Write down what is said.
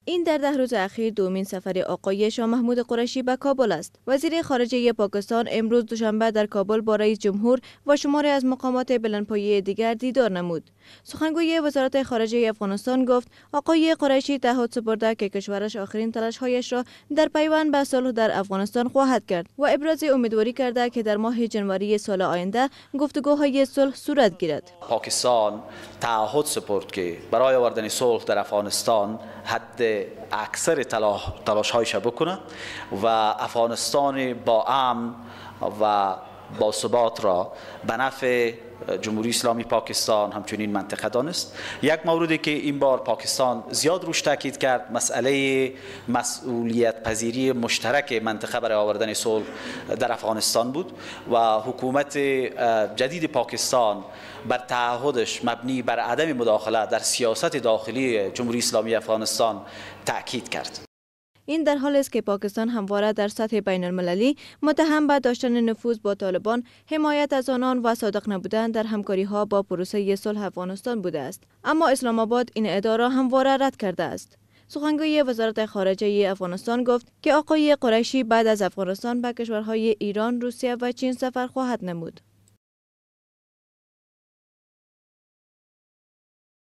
این در 10 روز اخیر دومین سفر آقای شاه محمود قریشی به کابل است. وزیر خارجه پاکستان امروز دوشنبه در کابل با رئیس جمهور و شماری از مقامات بلندپایه دیگر دیدار نمود. سخنگوی وزارت خارجه افغانستان گفت آقای قریشی تعهد سپرده که کشورش آخرین تلاش‌هایش را در پیوند به صلح در افغانستان خواهد کرد و ابراز امیدواری کرده که در ماه ژانویه سال آینده گفتگوهای صلح صورت گیرد. پاکستان تعهد سپرد که برای آوردن صلح در افغانستان حد اکثر تلاش‌هایش بکنه و افغانستان با امن و با ثبات را به نفع جمهوری اسلامی پاکستان همچنین منطقه دانست. یک موردی که این بار پاکستان زیاد روش تاکید کرد مسئله مسئولیت پذیری مشترک منطقه برای آوردن صلح در افغانستان بود و حکومت جدید پاکستان بر تعهدش مبنی بر عدم مداخله در سیاست داخلی جمهوری اسلامی افغانستان تاکید کرد. این در حالی است که پاکستان همواره در سطح بین المللی متهم به داشتن نفوذ با طالبان، حمایت از آنان و صادق نبودن در همکاری ها با پروسه صلح افغانستان بوده است. اما اسلام آباد این ادعا را همواره رد کرده است. سخنگوی وزارت خارجه افغانستان گفت که آقای قریشی بعد از افغانستان به کشورهای ایران، روسیه و چین سفر خواهد نمود.